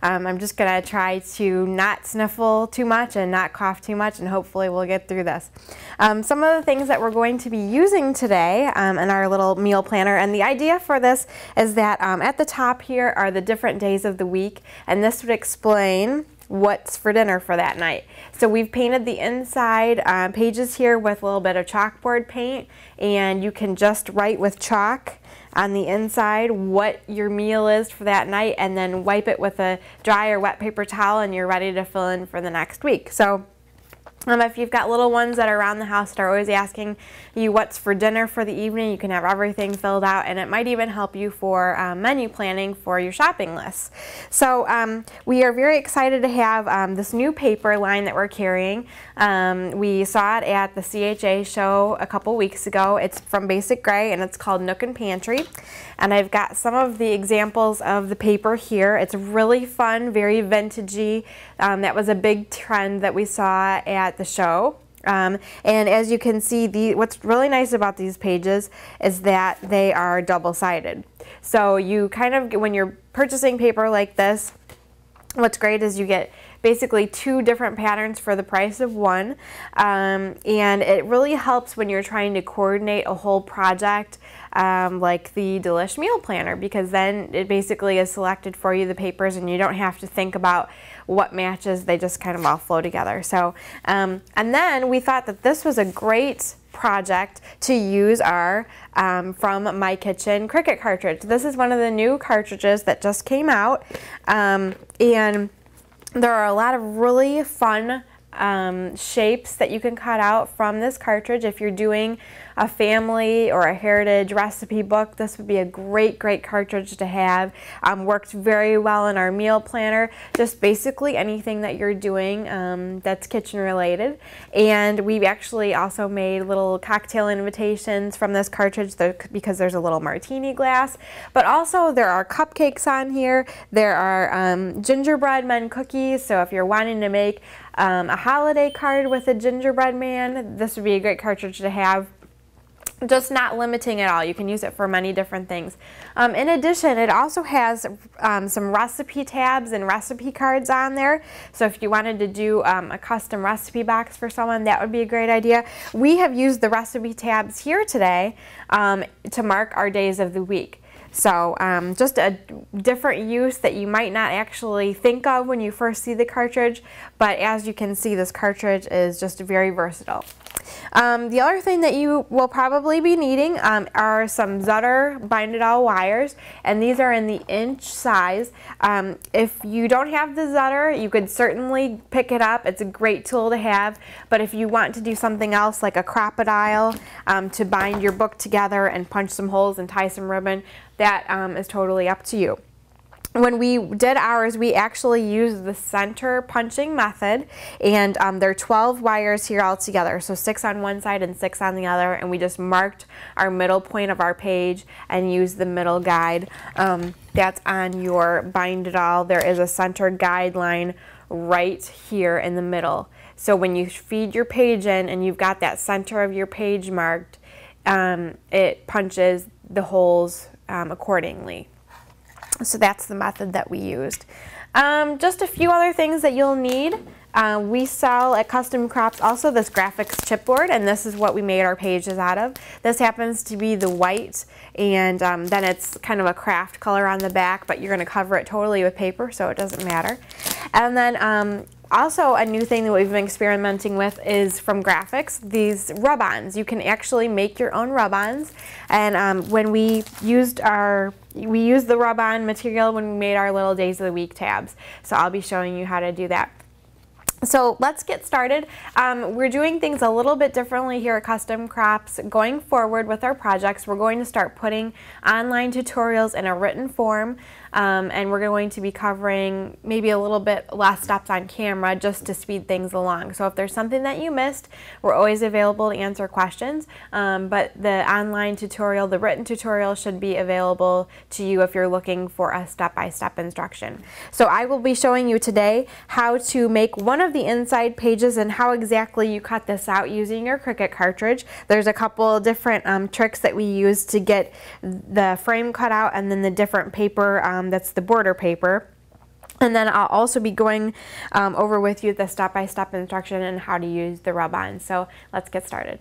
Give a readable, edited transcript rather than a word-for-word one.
I'm just gonna try to not sniffle too much and not cough too much, and hopefully we'll get through this. Some of the things that we're going to be using today in our little meal planner, and the idea for this is that at the top here are the different days of the week, and this would explain what's for dinner for that night. So we've painted the inside pages here with a little bit of chalkboard paint, and you can just write with chalk on the inside what your meal is for that night, and then wipe it with a dry or wet paper towel, and you're ready to fill in for the next week. So if you've got little ones that are around the house that are always asking you what's for dinner for the evening, you can have everything filled out, and it might even help you for menu planning for your shopping lists. So we are very excited to have this new paper line that we're carrying. We saw it at the CHA show a couple weeks ago. It's from Basic Gray, and it's called Nook and Pantry. And I've got some of the examples of the paper here. It's really fun, very vintagey. That was a big trend that we saw at the show. And as you can see, what's really nice about these pages is that they are double-sided. So you kind of, when you're purchasing paper like this, what's great is you get basically 2 different patterns for the price of one, and it really helps when you're trying to coordinate a whole project like the Delish meal planner, because then it basically is selected for you, the papers, and you don't have to think about what matches. They just kind of all flow together. So and then we thought that this was a great project to use our From My Kitchen Cricut cartridge. This is one of the new cartridges that just came out, and there are a lot of really fun shapes that you can cut out from this cartridge. If you're doing a family or a heritage recipe book, this would be a great cartridge to have. Worked very well in our meal planner, just basically anything that you're doing that's kitchen related. And we've actually also made little cocktail invitations from this cartridge because there's a little martini glass, but also there are cupcakes on here. There are gingerbread men cookies, so if you're wanting to make a holiday card with a gingerbread man, this would be a great cartridge to have. Just not limiting at all. You can use it for many different things. In addition, it also has some recipe tabs and recipe cards on there. So if you wanted to do a custom recipe box for someone, that would be a great idea. We have used the recipe tabs here today to mark our days of the week. So just a different use that you might not actually think of when you first see the cartridge, but as you can see, this cartridge is just very versatile. The other thing that you will probably be needing are some Zutter bind-it-all wires, and these are in the inch size. If you don't have the Zutter, you could certainly pick it up. It's a great tool to have, but if you want to do something else like a crocodile to bind your book together and punch some holes and tie some ribbon, that is totally up to you. When we did ours, we actually used the center punching method, and there are 12 wires here all together, so 6 on one side and 6 on the other, and we just marked our middle point of our page and used the middle guide. That's on your bind it all. There is a center guideline right here in the middle. So when you feed your page in and you've got that center of your page marked, it punches the holes accordingly. So that's the method that we used. Just a few other things that you'll need. We sell at Custom Crops also this graphics chipboard, and this is what we made our pages out of. This happens to be the white, and then it's kind of a craft color on the back, but you're going to cover it totally with paper, so it doesn't matter. And then also a new thing that we've been experimenting with is from graphics, these rub-ons. You can actually make your own rub-ons, and when we used the rub-on material when we made our little days of the week tabs. So I'll be showing you how to do that. So let's get started. We're doing things a little bit differently here at Custom Crops. Going forward with our projects, we're going to start putting online tutorials in a written form, and we're going to be covering maybe a little bit less steps on camera just to speed things along. So if there's something that you missed, we're always available to answer questions, but the online tutorial, the written tutorial, should be available to you if you're looking for a step-by-step instruction. So I will be showing you today how to make one of the inside pages and how exactly you cut this out using your Cricut cartridge. There's a couple different tricks that we use to get the frame cut out, and then the different paper that's the border paper. And then I'll also be going over with you the step-by-step instruction and how to use the rub-on. So let's get started.